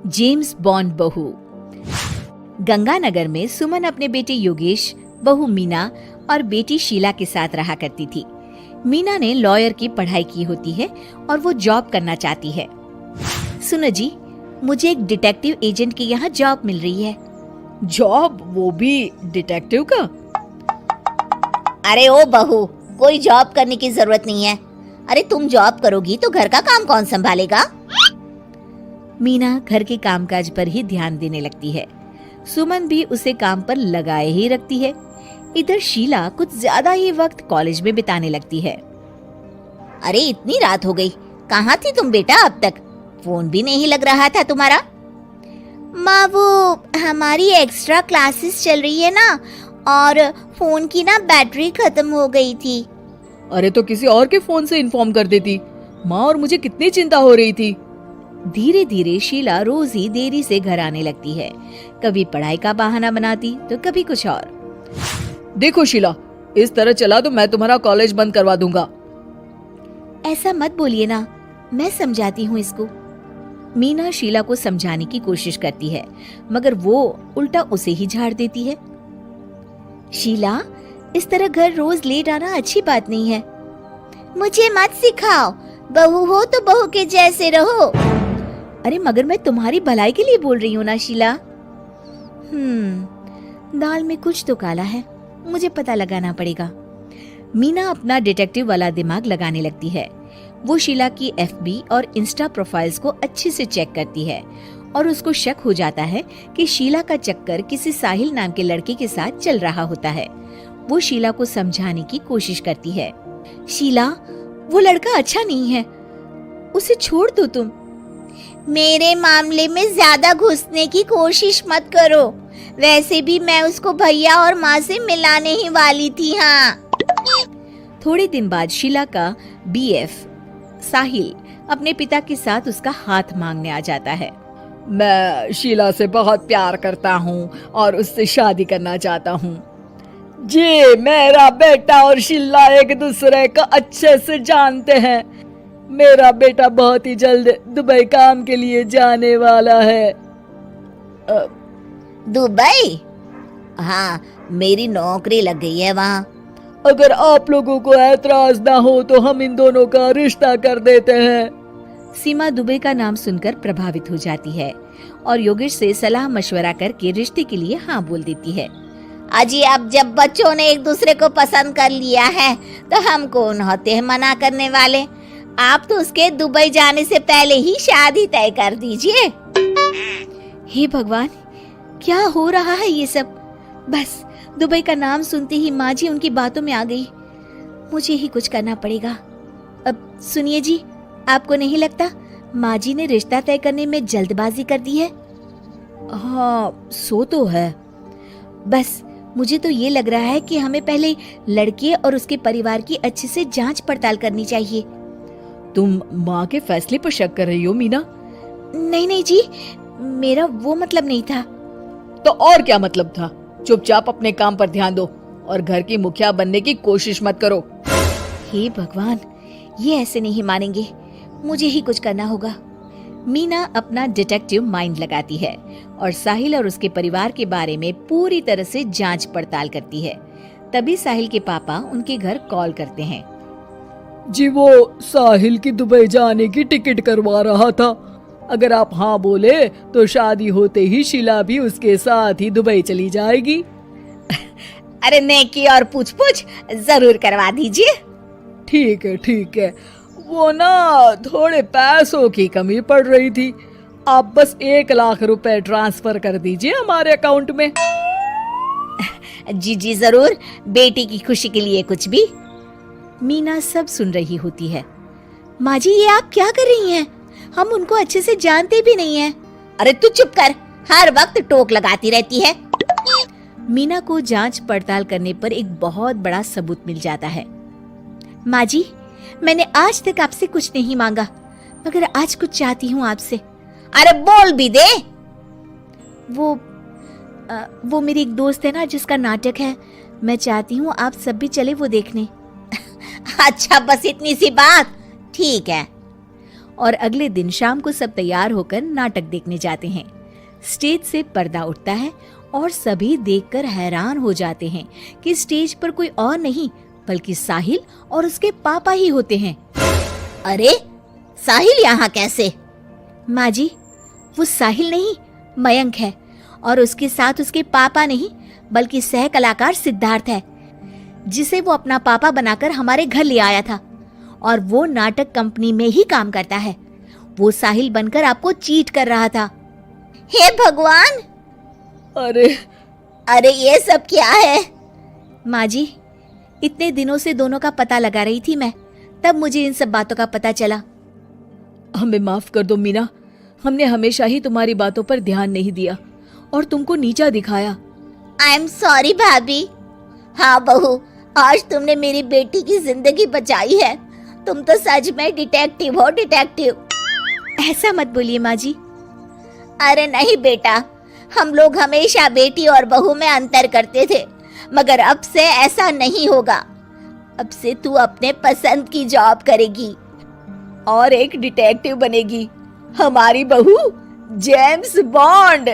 James bond बहू। गंगानगर में सुमन अपने बेटे योगेश, बहू मीना और बेटी शीला के साथ रहा करती थी। मीना ने लॉयर की पढ़ाई की होती है और वो जॉब करना चाहती है। सुनो जी, मुझे एक डिटेक्टिव एजेंट के यहाँ जॉब मिल रही है। जॉब? वो भी डिटेक्टिव का? अरे ओ बहू, कोई जॉब करने की जरूरत नहीं है। अरे तुम जॉब करोगी तो घर का काम कौन संभालेगा? मीना घर के कामकाज पर ही ध्यान देने लगती है। सुमन भी उसे काम पर लगाए ही रखती है। इधर शीला कुछ ज्यादा ही वक्त कॉलेज में बिताने लगती है। अरे इतनी रात हो गई, कहाँ थी तुम बेटा अब तक? फोन भी नहीं लग रहा था तुम्हारा। माँ, वो हमारी एक्स्ट्रा क्लासेस चल रही है ना, और फोन की ना बैटरी खत्म हो गई थी। अरे तो किसी और के फोन से इन्फॉर्म कर देती माँ, और मुझे कितनी चिंता हो रही थी। धीरे धीरे शीला रोज ही देरी से घर आने लगती है। कभी पढ़ाई का बहाना बनाती तो कभी कुछ और। देखो शीला, इस तरह चला तो मैं तुम्हारा कॉलेज बंद करवा दूंगा। ऐसा मत बोलिए ना, मैं समझाती हूँ इसको। मीना शीला को समझाने की कोशिश करती है, मगर वो उल्टा उसे ही झाड़ देती है। शीला, इस तरह घर रोज लेट आना अच्छी बात नहीं है। मुझे मत सिखाओ, बहू हो तो बहू के जैसे रहो। अरे मगर मैं तुम्हारी भलाई के लिए बोल रही हूँ ना शीला। दाल में कुछ तो काला है, मुझे पता लगाना पड़ेगा। मीना अपना डिटेक्टिव वाला दिमाग लगाने लगती है। वो शीला की एफबी और इंस्टा प्रोफाइल्स को अच्छे से चेक करती है और उसको शक हो जाता है कि शीला का चक्कर किसी साहिल नाम के लड़के के साथ चल रहा होता है। वो शीला को समझाने की कोशिश करती है। शीला, वो लड़का अच्छा नहीं है, उसे छोड़ दो तुम। मेरे मामले में ज्यादा घुसने की कोशिश मत करो। वैसे भी मैं उसको भैया और माँ से मिलाने ही वाली थी। हाँ। थोड़े दिन बाद शीला का बीएफ साहिल अपने पिता के साथ उसका हाथ मांगने आ जाता है। मैं शीला से बहुत प्यार करता हूँ और उससे शादी करना चाहता हूँ। जी, मेरा बेटा और शीला एक दूसरे को अच्छे से जानते हैं। मेरा बेटा बहुत ही जल्द दुबई काम के लिए जाने वाला है। दुबई? हाँ, मेरी नौकरी लग गई है वहाँ। अगर आप लोगों को ऐतराज ना हो तो हम इन दोनों का रिश्ता कर देते हैं। सीमा दुबई का नाम सुनकर प्रभावित हो जाती है और योगेश से सलाह मशवरा करके रिश्ते के लिए हाँ बोल देती है। अजी, अब जब बच्चों ने एक दूसरे को पसंद कर लिया है तो हम कौन होते हैं मना करने वाले। आप तो उसके दुबई जाने से पहले ही शादी तय कर दीजिए। हे भगवान, क्या हो रहा है ये सब? बस दुबई का नाम सुनते ही माँ जी उनकी बातों में आ गई। मुझे ही कुछ करना पड़ेगा। अब सुनिए जी, आपको नहीं लगता माँ जी ने रिश्ता तय करने में जल्दबाजी कर दी है? हाँ, सो तो है। बस मुझे तो ये लग रहा है कि हमें पहले लड़के और उसके परिवार की अच्छे से जांच पड़ताल करनी चाहिए। तुम माँ के फैसले पर शक कर रही हो मीना? नहीं नहीं जी, मेरा वो मतलब नहीं था। तो और क्या मतलब था? चुपचाप अपने काम पर ध्यान दो और घर की मुखिया बनने की कोशिश मत करो। हे भगवान, ये ऐसे नहीं मानेंगे, मुझे ही कुछ करना होगा। मीना अपना डिटेक्टिव माइंड लगाती है और साहिल और उसके परिवार के बारे में पूरी तरह से जांच पड़ताल करती है। तभी साहिल के पापा उनके घर कॉल करते हैं। जी, वो साहिल की दुबई जाने की टिकट करवा रहा था। अगर आप हाँ बोले तो शादी होते ही शीला भी उसके साथ ही दुबई चली जाएगी। अरे नेकी और पूछ पूछ जरूर करवा दीजिए। ठीक है, ठीक है। वो ना थोड़े पैसों की कमी पड़ रही थी। आप बस 1 लाख रुपए ट्रांसफर कर दीजिए हमारे अकाउंट में। जी जी जरूर, बेटी की खुशी के लिए कुछ भी। मीना सब सुन रही होती है। माँ जी, ये आप क्या कर रही हैं? हम उनको अच्छे से जानते भी नहीं हैं। अरे तू चुप कर, हर वक्त टोक लगाती रहती है। मीना को जांच पड़ताल करने पर एक बहुत बड़ा सबूत मिल जाता है। माँ जी, मैंने आज तक आपसे कुछ नहीं मांगा, मगर आज कुछ चाहती हूँ आपसे। अरे बोल भी दे। वो मेरी एक दोस्त है ना जिसका नाटक है, मैं चाहती हूँ आप सब भी चले वो देखने। अच्छा, बस इतनी सी बात? ठीक है। और अगले दिन शाम को सब तैयार होकर नाटक देखने जाते हैं। स्टेज से पर्दा उठता है और सभी देखकर हैरान हो जाते हैं कि स्टेज पर कोई और नहीं बल्कि साहिल और उसके पापा ही होते हैं। अरे साहिल यहाँ कैसे? माँ जी, वो साहिल नहीं मयंक है और उसके साथ उसके पापा नहीं बल्कि सह कलाकार सिद्धार्थ है, जिसे वो अपना पापा बनाकर हमारे घर ले आया था और वो नाटक कंपनी में ही काम करता है। वो साहिल बनकर आपको चीट कर रहा था। हे भगवान, अरे ये सब क्या है? माँ जी, इतने दिनों से दोनों का पता लगा रही थी मैं, तब मुझे इन सब बातों का पता चला। हमें माफ कर दो मीना, हमने हमेशा ही तुम्हारी बातों पर ध्यान नहीं दिया और तुमको नीचा दिखाया। आई एम सॉरी भाभी। हाँ बहू, आज तुमने मेरी बेटी की जिंदगी बचाई है। तुम तो सच में डिटेक्टिव हो, डिटेक्टिव। ऐसा मत बोलिए माँ जी। अरे नहीं बेटा, हम लोग हमेशा बेटी और बहू में अंतर करते थे, मगर अब से ऐसा नहीं होगा। अब से तू अपने पसंद की जॉब करेगी और एक डिटेक्टिव बनेगी, हमारी बहू जेम्स बॉन्ड।